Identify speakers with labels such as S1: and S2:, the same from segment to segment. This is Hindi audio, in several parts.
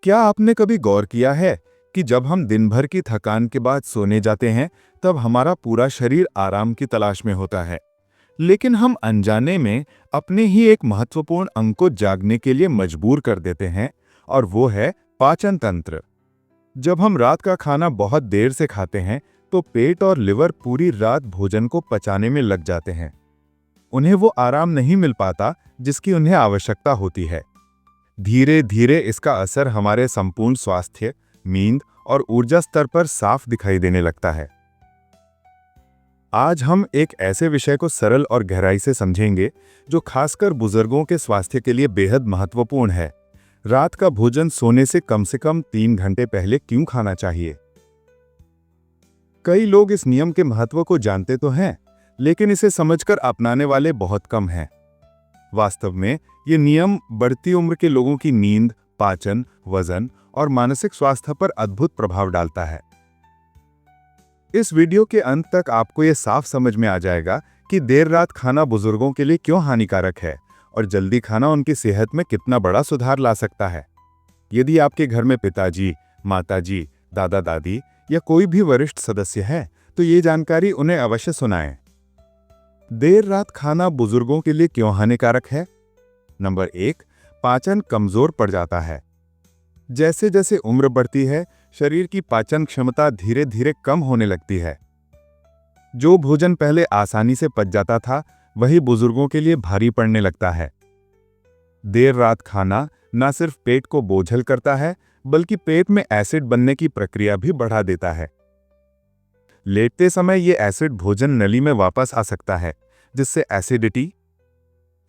S1: क्या आपने कभी गौर किया है कि जब हम दिन भर की थकान के बाद सोने जाते हैं तब हमारा पूरा शरीर आराम की तलाश में होता है, लेकिन हम अनजाने में अपने ही एक महत्वपूर्ण अंग को जागने के लिए मजबूर कर देते हैं, और वो है पाचन तंत्र। जब हम रात का खाना बहुत देर से खाते हैं तो पेट और लिवर पूरी रात भोजन को पचाने में लग जाते हैं। उन्हें वो आराम नहीं मिल पाता जिसकी उन्हें आवश्यकता होती है। धीरे धीरे इसका असर हमारे संपूर्ण स्वास्थ्य, नींद और ऊर्जा स्तर पर साफ दिखाई देने लगता है। आज हम एक ऐसे विषय को सरल और गहराई से समझेंगे जो खासकर बुजुर्गों के स्वास्थ्य के लिए बेहद महत्वपूर्ण है। रात का भोजन सोने से कम 3 घंटे पहले क्यों खाना चाहिए? कई लोग इस नियम के महत्व को जानते तो हैं, लेकिन इसे समझकर अपनाने वाले बहुत कम हैं। वास्तव में ये नियम बढ़ती उम्र के लोगों की नींद, पाचन, वजन और मानसिक स्वास्थ्य पर अद्भुत प्रभाव डालता है। इस वीडियो के अंत तक आपको ये साफ समझ में आ जाएगा कि देर रात खाना बुजुर्गों के लिए क्यों हानिकारक है और जल्दी खाना उनकी सेहत में कितना बड़ा सुधार ला सकता है। यदि आपके घर में पिताजी, माताजी, दादा दादी या कोई भी वरिष्ठ सदस्य है तो ये जानकारी उन्हें अवश्य सुनाएं। देर रात खाना बुजुर्गों के लिए क्यों हानिकारक है? नंबर 1, पाचन कमजोर पड़ जाता है। जैसे जैसे उम्र बढ़ती है, शरीर की पाचन क्षमता धीरे धीरे कम होने लगती है। जो भोजन पहले आसानी से पच जाता था, वही बुजुर्गों के लिए भारी पड़ने लगता है। देर रात खाना न सिर्फ पेट को बोझल करता है, बल्कि पेट में एसिड बनने की प्रक्रिया भी बढ़ा देता है। लेटते समय ये एसिड भोजन नली में वापस आ सकता है, जिससे एसिडिटी,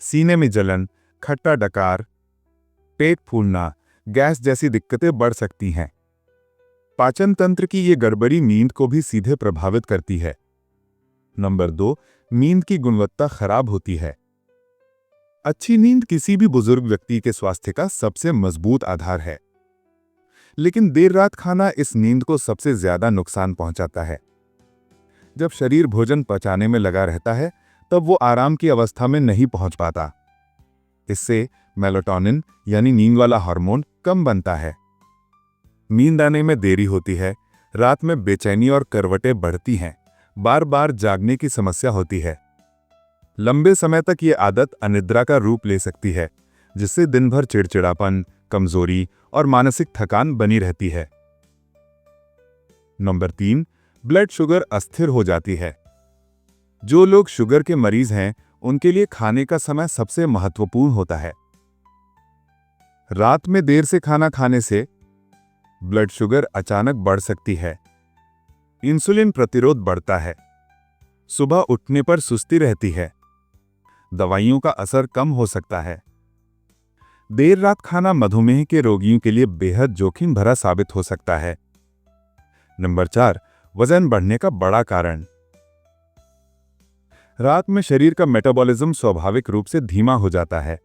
S1: सीने में जलन, खट्टा डकार, पेट फूलना, गैस जैसी दिक्कतें बढ़ सकती हैं। पाचन तंत्र की ये गड़बड़ी नींद को भी सीधे प्रभावित करती है। नंबर 2, नींद की गुणवत्ता खराब होती है। अच्छी नींद किसी भी बुजुर्ग व्यक्ति के स्वास्थ्य का सबसे मजबूत आधार है, लेकिन देर रात खाना इस नींद को सबसे ज्यादा नुकसान पहुंचाता है। जब शरीर भोजन पचाने में लगा रहता है, तब वो आराम की अवस्था में नहीं पहुंच पाता। इससे मेलाटोनिन यानी नींद वाला हार्मोन कम बनता है। नींद आने में देरी होती है, रात में बेचैनी और करवटें बढ़ती हैं, बार बार जागने की समस्या होती है। लंबे समय तक ये आदत अनिद्रा का रूप ले सकती है, जिससे दिन भर चिड़चिड़ापन, कमजोरी और मानसिक थकान बनी रहती है। नंबर 3, ब्लड शुगर अस्थिर हो जाती है। जो लोग शुगर के मरीज हैं, उनके लिए खाने का समय सबसे महत्वपूर्ण होता है। रात में देर से खाना खाने से ब्लड शुगर अचानक बढ़ सकती है, इंसुलिन प्रतिरोध बढ़ता है, सुबह उठने पर सुस्ती रहती है, दवाइयों का असर कम हो सकता है। देर रात खाना मधुमेह के रोगियों के लिए बेहद जोखिम भरा साबित हो सकता है। नंबर 4, वजन बढ़ने का बड़ा कारण। रात में शरीर का मेटाबॉलिज्म स्वाभाविक रूप से धीमा हो जाता है।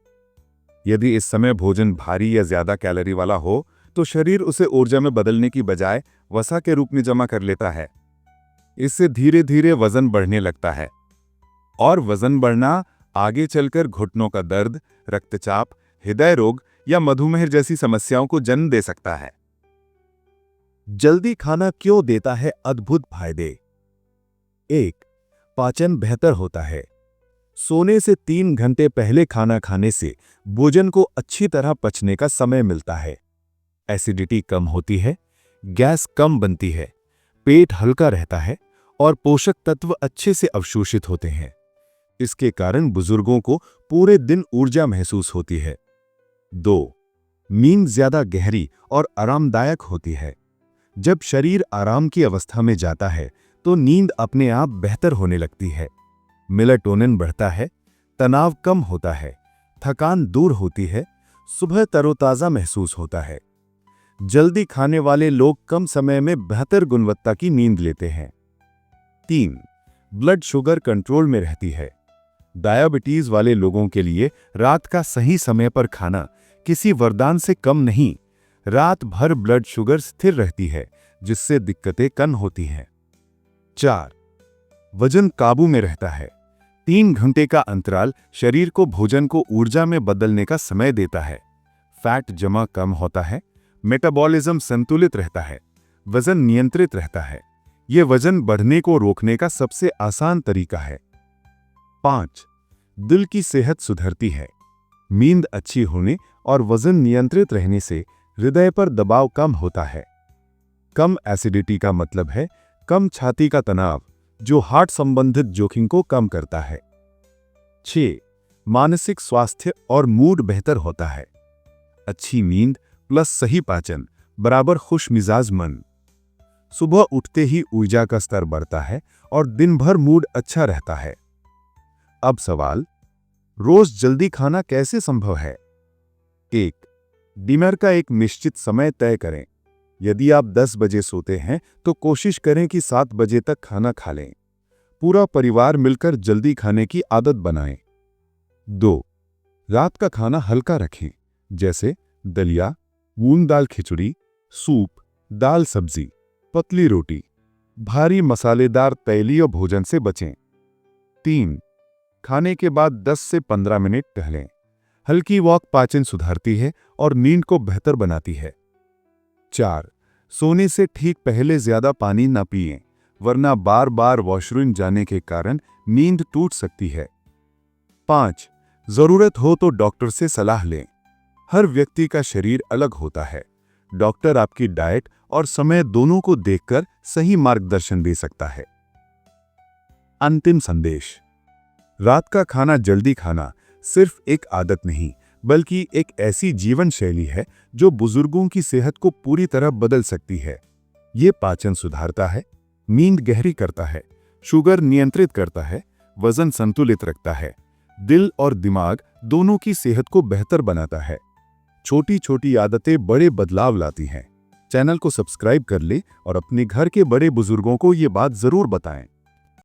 S1: यदि इस समय भोजन भारी या ज्यादा कैलोरी वाला हो तो शरीर उसे ऊर्जा में बदलने की बजाय वसा के रूप में जमा कर लेता है। इससे धीरे धीरे वजन बढ़ने लगता है, और वजन बढ़ना आगे चलकर घुटनों का दर्द, रक्तचाप, हृदय रोग या मधुमेह जैसी समस्याओं को जन्म दे सकता है। जल्दी खाना क्यों देता है अद्भुत फायदे? 1, पाचन बेहतर होता है। सोने से 3 घंटे पहले खाना खाने से भोजन को अच्छी तरह पचने का समय मिलता है। एसिडिटी कम होती है, गैस कम बनती है, पेट हल्का रहता है और पोषक तत्व अच्छे से अवशोषित होते हैं। इसके कारण बुजुर्गों को पूरे दिन ऊर्जा महसूस होती है। 2, नींद ज्यादा गहरी और आरामदायक होती है। जब शरीर आराम की अवस्था में जाता है तो नींद अपने आप बेहतर होने लगती है। मेलाटोनिन बढ़ता है, तनाव कम होता है, थकान दूर होती है, सुबह तरोताजा महसूस होता है। जल्दी खाने वाले लोग कम समय में बेहतर गुणवत्ता की नींद लेते हैं। 3, ब्लड शुगर कंट्रोल में रहती है। डायबिटीज वाले लोगों के लिए रात का सही समय पर खाना किसी वरदान से कम नहीं। रात भर ब्लड शुगर स्थिर रहती है, जिससे दिक्कतें कम होती हैं। 4, वजन काबू में रहता है। 3 घंटे का अंतराल शरीर को भोजन को ऊर्जा में बदलने का समय देता है। फैट जमा कम होता है, मेटाबॉलिज्म संतुलित रहता है, वजन नियंत्रित रहता है। यह वजन बढ़ने को रोकने का सबसे आसान तरीका है। 5. दिल की सेहत सुधरती है। नींद अच्छी होने और वजन नियंत्रित रहने से हृदय पर दबाव कम होता है। कम एसिडिटी का मतलब है कम छाती का तनाव, जो हार्ट संबंधित जोखिम को कम करता है। 6. मानसिक स्वास्थ्य और मूड बेहतर होता है। अच्छी नींद प्लस सही पाचन बराबर खुश मिजाज मन। सुबह उठते ही ऊर्जा का स्तर बढ़ता है और दिन भर मूड अच्छा रहता है। अब सवाल, रोज जल्दी खाना कैसे संभव है? 1. डिनर का एक निश्चित समय तय करें। यदि आप 10 बजे सोते हैं तो कोशिश करें कि 7 बजे तक खाना खा लें। पूरा परिवार मिलकर जल्दी खाने की आदत बनाएं। 2. रात का खाना हल्का रखें, जैसे दलिया, मूंग दाल खिचड़ी, सूप, दाल सब्जी, पतली रोटी। भारी मसालेदार तैलीय भोजन से बचें। 3. खाने के बाद 10 से 15 मिनट टहलें। हल्की वॉक पाचन सुधारती है और नींद को बेहतर बनाती है। 4. सोने से ठीक पहले ज्यादा पानी न पिएं, वरना बार बार वॉशरूम जाने के कारण नींद टूट सकती है। 5. जरूरत हो तो डॉक्टर से सलाह लें। हर व्यक्ति का शरीर अलग होता है। डॉक्टर आपकी डाइट और समय दोनों को देखकर सही मार्गदर्शन दे सकता है। अंतिम संदेश, रात का खाना जल्दी खाना सिर्फ एक आदत नहीं, बल्कि एक ऐसी जीवन शैली है जो बुजुर्गों की सेहत को पूरी तरह बदल सकती है। ये पाचन सुधारता है, नींद गहरी करता है, शुगर नियंत्रित करता है, वजन संतुलित रखता है, दिल और दिमाग दोनों की सेहत को बेहतर बनाता है। छोटी छोटी आदतें बड़े बदलाव लाती हैं। चैनल को सब्सक्राइब कर ले और अपने घर के बड़े बुजुर्गों को ये बात जरूर बताएं।